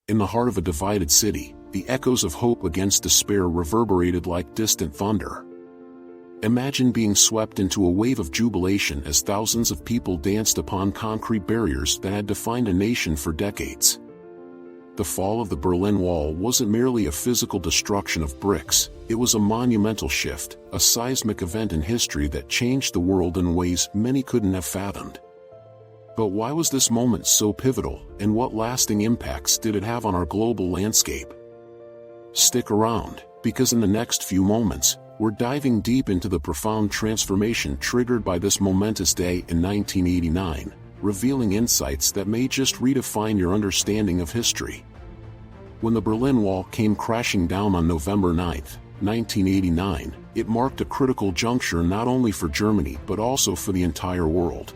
In the heart of a divided city, the echoes of hope against despair reverberated like distant thunder. Imagine being swept into a wave of jubilation as thousands of people danced upon concrete barriers that had defined a nation for decades. The fall of the Berlin Wall wasn't merely a physical destruction of bricks, it was a monumental shift, a seismic event in history that changed the world in ways many couldn't have fathomed. But why was this moment so pivotal, and what lasting impacts did it have on our global landscape? Stick around, because in the next few moments, we're diving deep into the profound transformation triggered by this momentous day in 1989, revealing insights that may just redefine your understanding of history. When the Berlin Wall came crashing down on November 9, 1989, it marked a critical juncture not only for Germany but also for the entire world.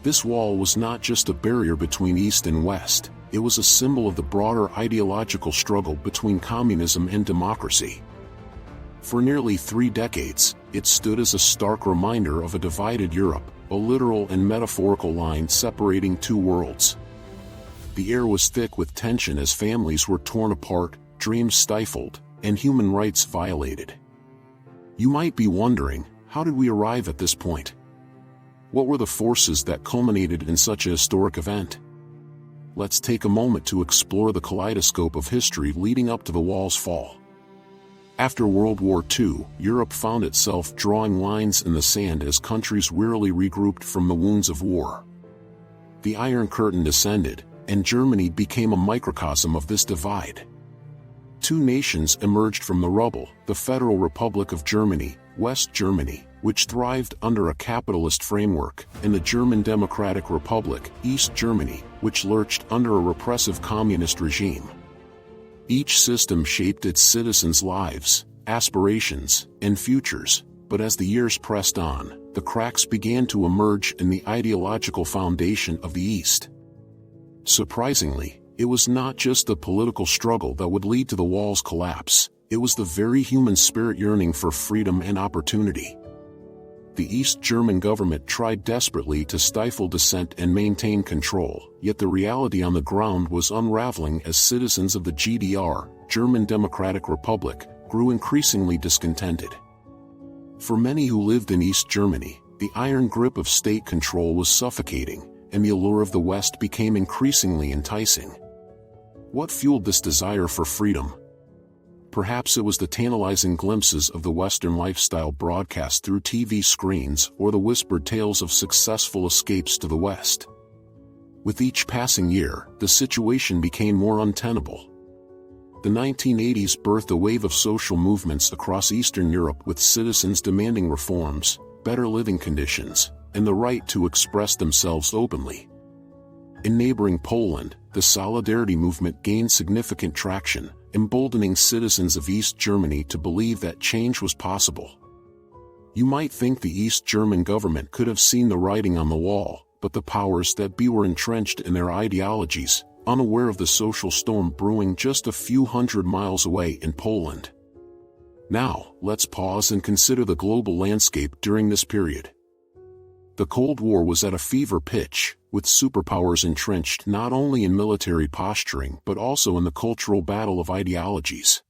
This wall was not just a barrier between East and West, it was a symbol of the broader ideological struggle between communism and democracy. For nearly 3 decades, it stood as a stark reminder of a divided Europe, a literal and metaphorical line separating two worlds. The air was thick with tension as families were torn apart, dreams stifled, and human rights violated. You might be wondering, how did we arrive at this point? What were the forces that culminated in such a historic event? Let's take a moment to explore the kaleidoscope of history leading up to the wall's fall. After World War II, Europe found itself drawing lines in the sand as countries wearily regrouped from the wounds of war. The Iron Curtain descended, and Germany became a microcosm of this divide. Two nations emerged from the rubble: the Federal Republic of Germany, West Germany, which thrived under a capitalist framework, and the German Democratic Republic, East Germany, which lurched under a repressive communist regime. Each system shaped its citizens' lives, aspirations, and futures, but as the years pressed on, the cracks began to emerge in the ideological foundation of the East. Surprisingly, it was not just the political struggle that would lead to the wall's collapse, it was the very human spirit yearning for freedom and opportunity. The East German government tried desperately to stifle dissent and maintain control, yet the reality on the ground was unraveling as citizens of the GDR, German Democratic Republic, grew increasingly discontented. For many who lived in East Germany, the iron grip of state control was suffocating, and the allure of the West became increasingly enticing. What fueled this desire for freedom? Perhaps it was the tantalizing glimpses of the Western lifestyle broadcast through TV screens or the whispered tales of successful escapes to the West. With each passing year, the situation became more untenable. The 1980s birthed a wave of social movements across Eastern Europe with citizens demanding reforms, better living conditions, and the right to express themselves openly. In neighboring Poland, the Solidarity movement gained significant traction, emboldening citizens of East Germany to believe that change was possible. You might think the East German government could have seen the writing on the wall, but the powers that be were entrenched in their ideologies, unaware of the social storm brewing just a few hundred miles away in Poland. Now, let's pause and consider the global landscape during this period. The Cold War was at a fever pitch, with superpowers entrenched not only in military posturing but also in the cultural battle of ideologies.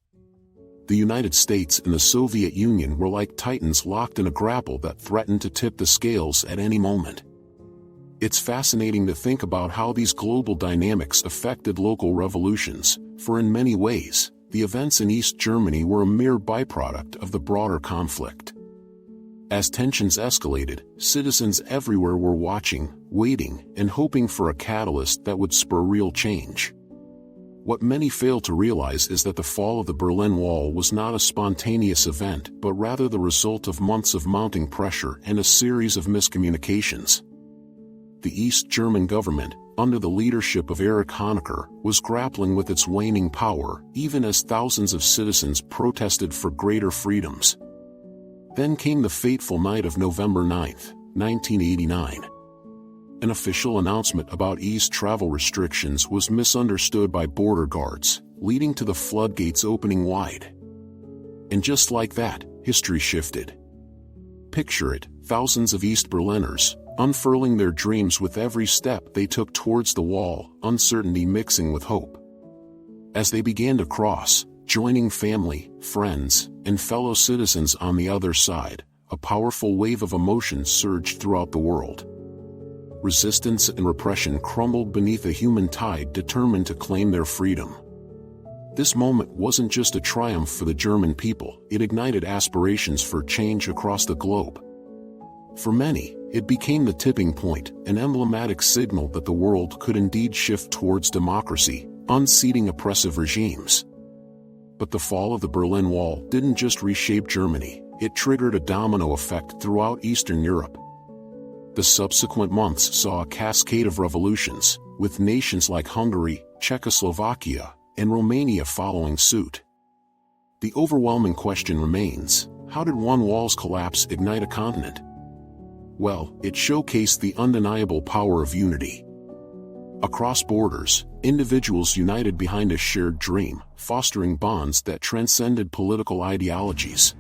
The United States and the Soviet Union were like titans locked in a grapple that threatened to tip the scales at any moment. It's fascinating to think about how these global dynamics affected local revolutions, for in many ways, the events in East Germany were a mere byproduct of the broader conflict. As tensions escalated, citizens everywhere were watching, waiting, and hoping for a catalyst that would spur real change. What many fail to realize is that the fall of the Berlin Wall was not a spontaneous event but rather the result of months of mounting pressure and a series of miscommunications. The East German government, under the leadership of Erich Honecker, was grappling with its waning power, even as thousands of citizens protested for greater freedoms. Then came the fateful night of November 9, 1989. An official announcement about eased travel restrictions was misunderstood by border guards, leading to the floodgates opening wide. And just like that, history shifted. Picture it, thousands of East Berliners, unfurling their dreams with every step they took towards the wall, uncertainty mixing with hope. As they began to cross, joining family, friends, and fellow citizens on the other side, a powerful wave of emotion surged throughout the world. Resistance and repression crumbled beneath a human tide determined to claim their freedom. This moment wasn't just a triumph for the German people, it ignited aspirations for change across the globe. For many, it became the tipping point, an emblematic signal that the world could indeed shift towards democracy, unseating oppressive regimes. But the fall of the Berlin Wall didn't just reshape Germany, it triggered a domino effect throughout Eastern Europe. The subsequent months saw a cascade of revolutions, with nations like Hungary, Czechoslovakia, and Romania following suit. The overwhelming question remains, how did one wall's collapse ignite a continent? Well, it showcased the undeniable power of unity. Across borders, individuals united behind a shared dream, fostering bonds that transcended political ideologies.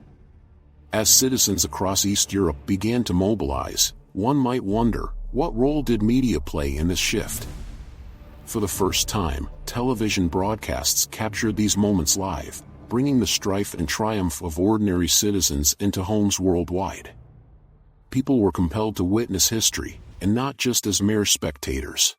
As citizens across East Europe began to mobilize, one might wonder, what role did media play in this shift? For the first time, television broadcasts captured these moments live, bringing the strife and triumph of ordinary citizens into homes worldwide. People were compelled to witness history, and not just as mere spectators.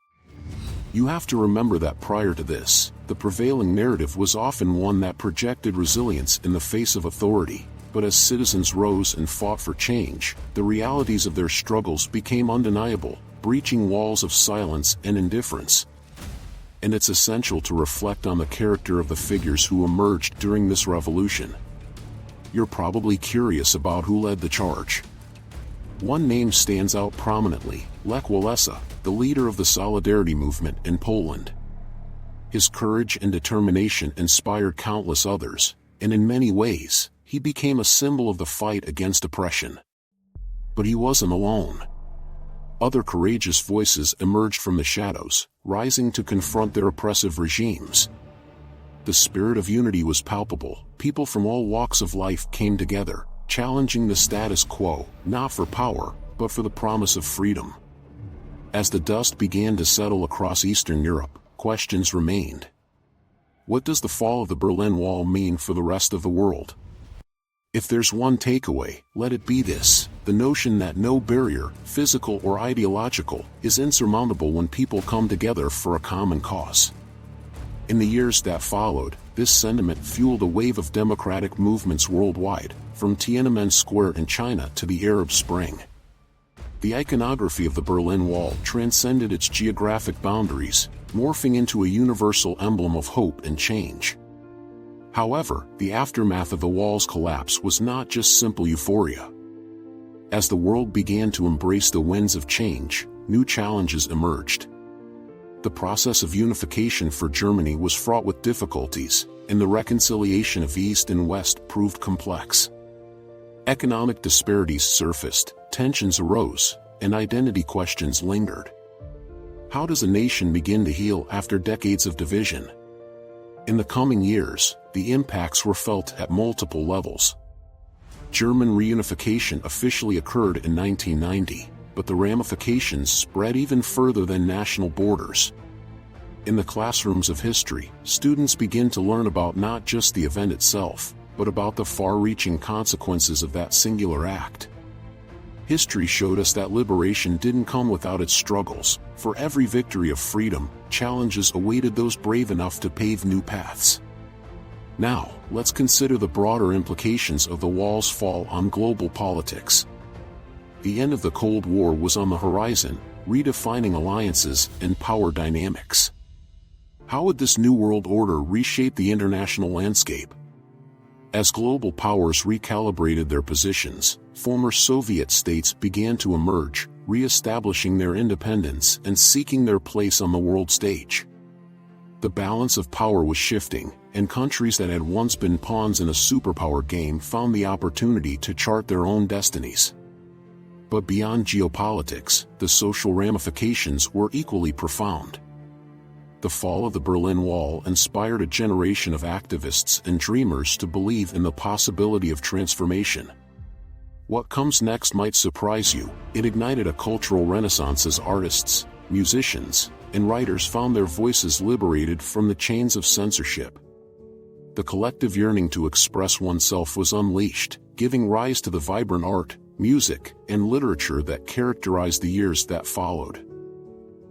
You have to remember that prior to this, the prevailing narrative was often one that projected resilience in the face of authority, but as citizens rose and fought for change, the realities of their struggles became undeniable, breaching walls of silence and indifference. And it's essential to reflect on the character of the figures who emerged during this revolution. You're probably curious about who led the charge. One name stands out prominently, Lech Walesa, the leader of the Solidarity movement in Poland. His courage and determination inspired countless others, and in many ways, he became a symbol of the fight against oppression. But he wasn't alone. Other courageous voices emerged from the shadows, rising to confront their oppressive regimes. The spirit of unity was palpable. People from all walks of life came together, challenging the status quo, not for power, but for the promise of freedom. As the dust began to settle across Eastern Europe, questions remained. What does the fall of the Berlin Wall mean for the rest of the world? If there's one takeaway, let it be this: the notion that no barrier, physical or ideological, is insurmountable when people come together for a common cause. In the years that followed, this sentiment fueled a wave of democratic movements worldwide, from Tiananmen Square in China to the Arab Spring. The iconography of the Berlin Wall transcended its geographic boundaries, morphing into a universal emblem of hope and change. However, the aftermath of the wall's collapse was not just simple euphoria. As the world began to embrace the winds of change, new challenges emerged. The process of unification for Germany was fraught with difficulties, and the reconciliation of East and West proved complex. Economic disparities surfaced, tensions arose, and identity questions lingered. How does a nation begin to heal after decades of division? In the coming years, the impacts were felt at multiple levels. German reunification officially occurred in 1990, but the ramifications spread even further than national borders. In the classrooms of history, students begin to learn about not just the event itself, but about the far-reaching consequences of that singular act. History showed us that liberation didn't come without its struggles. For every victory of freedom, challenges awaited those brave enough to pave new paths. Now, let's consider the broader implications of the wall's fall on global politics. The end of the Cold War was on the horizon, redefining alliances and power dynamics. How would this new world order reshape the international landscape? As global powers recalibrated their positions, former Soviet states began to emerge, re-establishing their independence and seeking their place on the world stage. The balance of power was shifting, and countries that had once been pawns in a superpower game found the opportunity to chart their own destinies. But beyond geopolitics, the social ramifications were equally profound. The fall of the Berlin Wall inspired a generation of activists and dreamers to believe in the possibility of transformation. What comes next might surprise you. It ignited a cultural renaissance as artists, musicians, and writers found their voices liberated from the chains of censorship. The collective yearning to express oneself was unleashed, giving rise to the vibrant art, music, and literature that characterized the years that followed.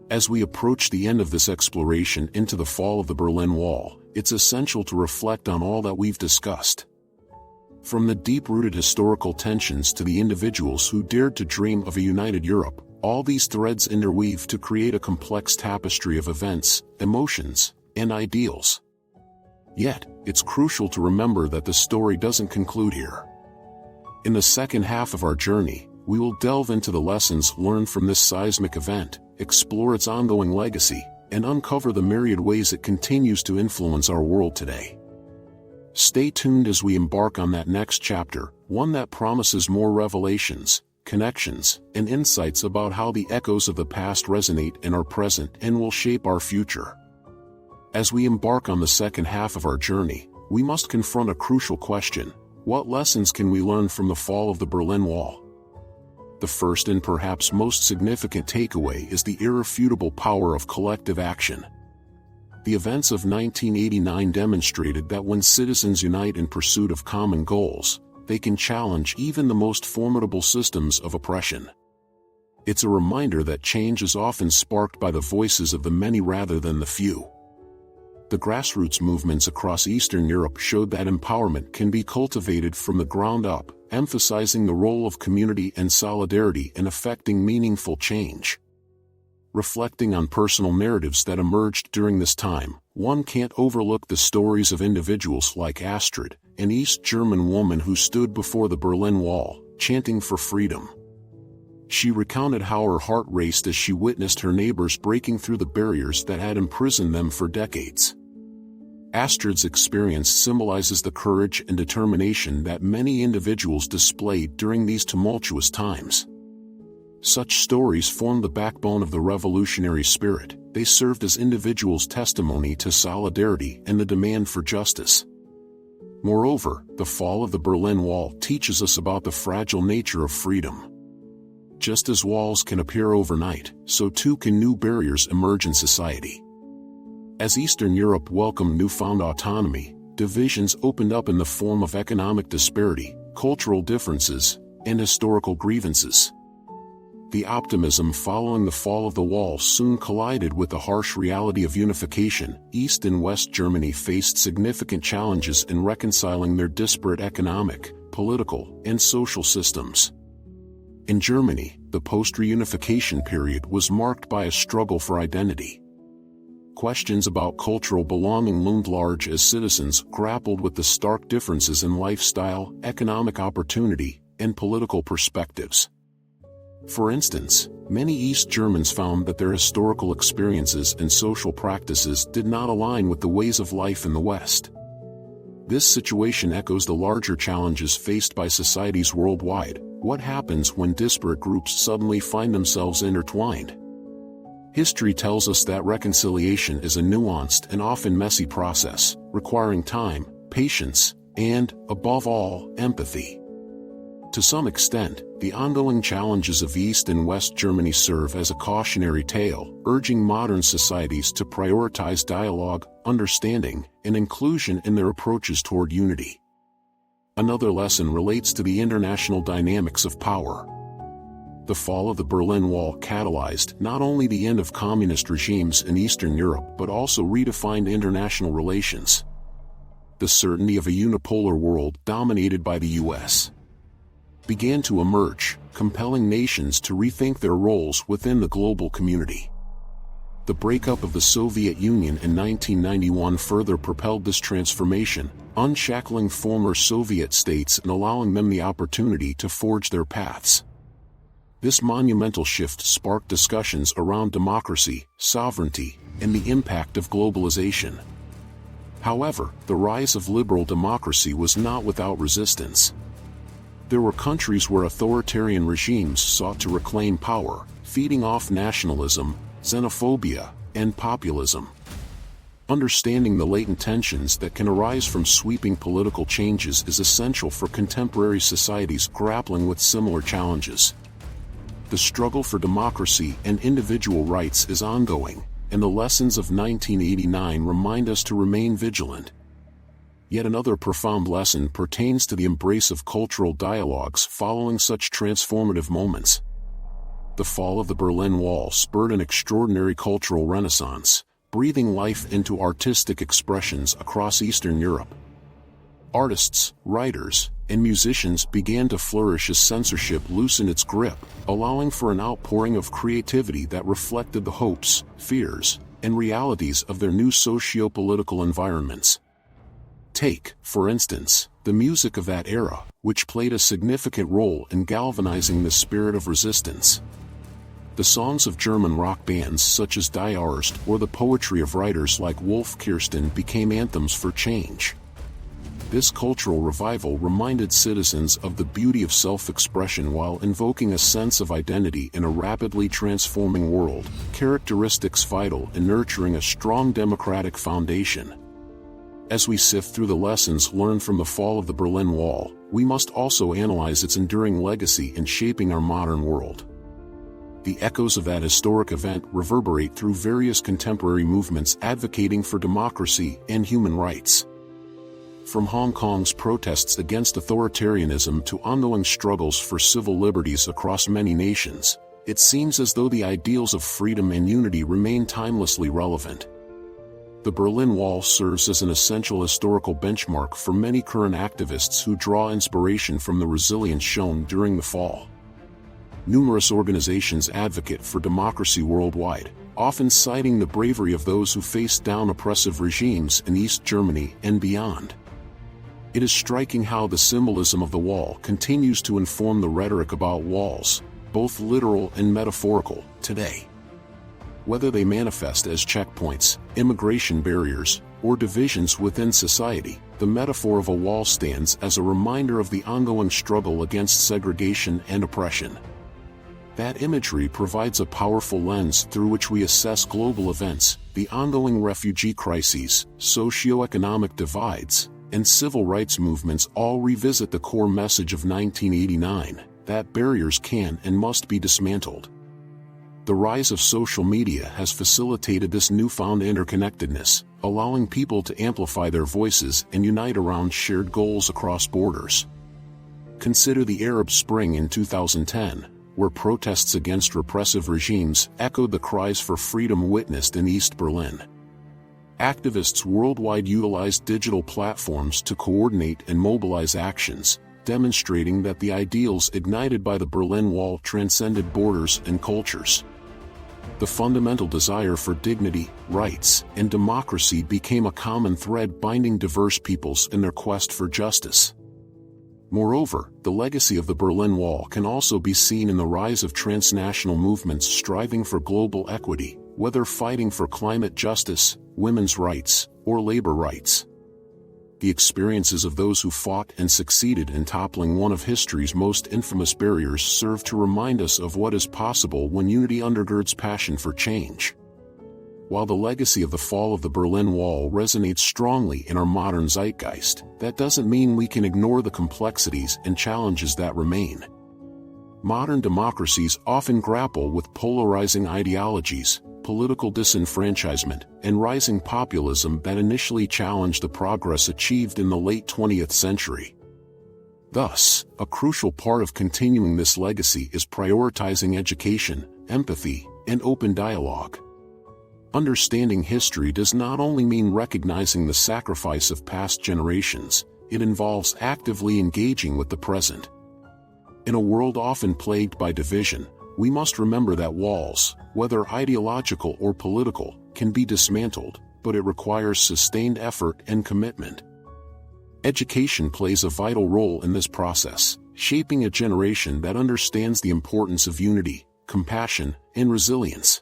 As we approach the end of this exploration into the fall of the Berlin Wall, it's essential to reflect on all that we've discussed. From the deep-rooted historical tensions to the individuals who dared to dream of a united Europe, all these threads interweave to create a complex tapestry of events, emotions, and ideals. Yet, it's crucial to remember that the story doesn't conclude here. In the second half of our journey, we will delve into the lessons learned from this seismic event, explore its ongoing legacy, and uncover the myriad ways it continues to influence our world today. Stay tuned as we embark on that next chapter, one that promises more revelations, connections, and insights about how the echoes of the past resonate in our present and will shape our future. As we embark on the second half of our journey, we must confront a crucial question: what lessons can we learn from the fall of the Berlin Wall? The first and perhaps most significant takeaway is the irrefutable power of collective action. The events of 1989 demonstrated that when citizens unite in pursuit of common goals, they can challenge even the most formidable systems of oppression. It's a reminder that change is often sparked by the voices of the many rather than the few. The grassroots movements across Eastern Europe showed that empowerment can be cultivated from the ground up, emphasizing the role of community and solidarity in effecting meaningful change. Reflecting on personal narratives that emerged during this time, one can't overlook the stories of individuals like Astrid, an East German woman who stood before the Berlin Wall, chanting for freedom. She recounted how her heart raced as she witnessed her neighbors breaking through the barriers that had imprisoned them for decades. Astrid's experience symbolizes the courage and determination that many individuals displayed during these tumultuous times. Such stories formed the backbone of the revolutionary spirit. They served as individuals' testimony to solidarity and the demand for justice. Moreover, the fall of the Berlin Wall teaches us about the fragile nature of freedom. Just as walls can appear overnight, so too can new barriers emerge in society. As Eastern Europe welcomed newfound autonomy, divisions opened up in the form of economic disparity, cultural differences, and historical grievances. The optimism following the fall of the wall soon collided with the harsh reality of unification. East and West Germany faced significant challenges in reconciling their disparate economic, political, and social systems. In Germany, the post-reunification period was marked by a struggle for identity. Questions about cultural belonging loomed large as citizens grappled with the stark differences in lifestyle, economic opportunity, and political perspectives. For instance, many East Germans found that their historical experiences and social practices did not align with the ways of life in the West. This situation echoes the larger challenges faced by societies worldwide. What happens when disparate groups suddenly find themselves intertwined? History tells us that reconciliation is a nuanced and often messy process, requiring time, patience, and, above all, empathy. To some extent, the ongoing challenges of East and West Germany serve as a cautionary tale, urging modern societies to prioritize dialogue, understanding, and inclusion in their approaches toward unity. Another lesson relates to the international dynamics of power. The fall of the Berlin Wall catalyzed not only the end of communist regimes in Eastern Europe but also redefined international relations. The certainty of a unipolar world dominated by the U.S. began to emerge, compelling nations to rethink their roles within the global community. The breakup of the Soviet Union in 1991 further propelled this transformation, unshackling former Soviet states and allowing them the opportunity to forge their paths. This monumental shift sparked discussions around democracy, sovereignty, and the impact of globalization. However, the rise of liberal democracy was not without resistance. There were countries where authoritarian regimes sought to reclaim power, feeding off nationalism, xenophobia, and populism. Understanding the latent tensions that can arise from sweeping political changes is essential for contemporary societies grappling with similar challenges. The struggle for democracy and individual rights is ongoing, and the lessons of 1989 remind us to remain vigilant. Yet another profound lesson pertains to the embrace of cultural dialogues following such transformative moments. The fall of the Berlin Wall spurred an extraordinary cultural renaissance, breathing life into artistic expressions across Eastern Europe. Artists, writers, and musicians began to flourish as censorship loosened its grip, allowing for an outpouring of creativity that reflected the hopes, fears, and realities of their new socio-political environments. Take, for instance, the music of that era, which played a significant role in galvanizing the spirit of resistance. The songs of German rock bands such as Die Arzt or the poetry of writers like Wolf Kirsten became anthems for change. This cultural revival reminded citizens of the beauty of self-expression while invoking a sense of identity in a rapidly transforming world, characteristics vital in nurturing a strong democratic foundation. As we sift through the lessons learned from the fall of the Berlin Wall, we must also analyze its enduring legacy in shaping our modern world. The echoes of that historic event reverberate through various contemporary movements advocating for democracy and human rights. From Hong Kong's protests against authoritarianism to ongoing struggles for civil liberties across many nations, it seems as though the ideals of freedom and unity remain timelessly relevant. The Berlin Wall serves as an essential historical benchmark for many current activists who draw inspiration from the resilience shown during the fall. Numerous organizations advocate for democracy worldwide, often citing the bravery of those who faced down oppressive regimes in East Germany and beyond. It is striking how the symbolism of the wall continues to inform the rhetoric about walls, both literal and metaphorical, today. Whether they manifest as checkpoints, immigration barriers, or divisions within society, the metaphor of a wall stands as a reminder of the ongoing struggle against segregation and oppression. That imagery provides a powerful lens through which we assess global events, the ongoing refugee crises, socio-economic divides, and civil rights movements all revisit the core message of 1989, that barriers can and must be dismantled. The rise of social media has facilitated this newfound interconnectedness, allowing people to amplify their voices and unite around shared goals across borders. Consider the Arab Spring in 2010, where protests against repressive regimes echoed the cries for freedom witnessed in East Berlin. Activists worldwide utilized digital platforms to coordinate and mobilize actions, demonstrating that the ideals ignited by the Berlin Wall transcended borders and cultures. The fundamental desire for dignity, rights, and democracy became a common thread binding diverse peoples in their quest for justice. Moreover, the legacy of the Berlin Wall can also be seen in the rise of transnational movements striving for global equity, whether fighting for climate justice, women's rights, or labor rights. The experiences of those who fought and succeeded in toppling one of history's most infamous barriers serve to remind us of what is possible when unity undergirds passion for change. While the legacy of the fall of the Berlin Wall resonates strongly in our modern zeitgeist, that doesn't mean we can ignore the complexities and challenges that remain. Modern democracies often grapple with polarizing ideologies, political disenfranchisement, and rising populism that initially challenged the progress achieved in the late 20th century. Thus, a crucial part of continuing this legacy is prioritizing education, empathy, and open dialogue. Understanding history does not only mean recognizing the sacrifice of past generations, it involves actively engaging with the present. In a world often plagued by division, we must remember that walls, whether ideological or political, can be dismantled, but it requires sustained effort and commitment. Education plays a vital role in this process, shaping a generation that understands the importance of unity, compassion, and resilience.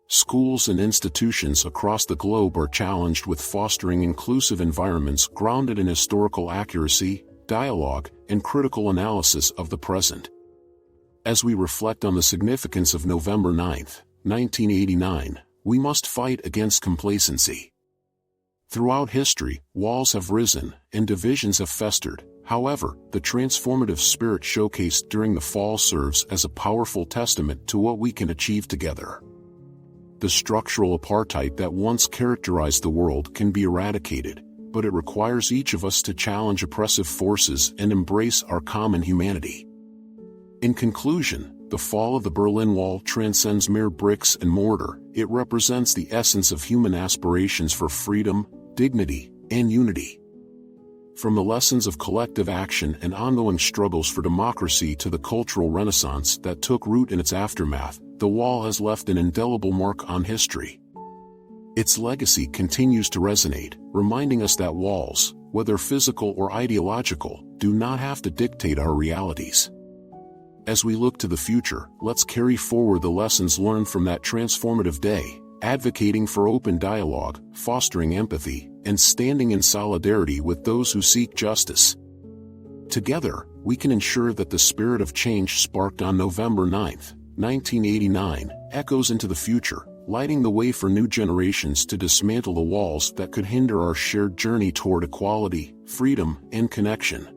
Schools and institutions across the globe are challenged with fostering inclusive environments grounded in historical accuracy, dialogue, and critical analysis of the present. As we reflect on the significance of November 9, 1989, we must fight against complacency. Throughout history, walls have risen, and divisions have festered. However, the transformative spirit showcased during the fall serves as a powerful testament to what we can achieve together. The structural apartheid that once characterized the world can be eradicated, but it requires each of us to challenge oppressive forces and embrace our common humanity. In conclusion, the fall of the Berlin Wall transcends mere bricks and mortar. It represents the essence of human aspirations for freedom, dignity, and unity. From the lessons of collective action and ongoing struggles for democracy to the cultural renaissance that took root in its aftermath, the wall has left an indelible mark on history. Its legacy continues to resonate, reminding us that walls, whether physical or ideological, do not have to dictate our realities. As we look to the future, let's carry forward the lessons learned from that transformative day, advocating for open dialogue, fostering empathy, and standing in solidarity with those who seek justice. Together, we can ensure that the spirit of change sparked on November 9, 1989, echoes into the future, lighting the way for new generations to dismantle the walls that could hinder our shared journey toward equality, freedom, and connection.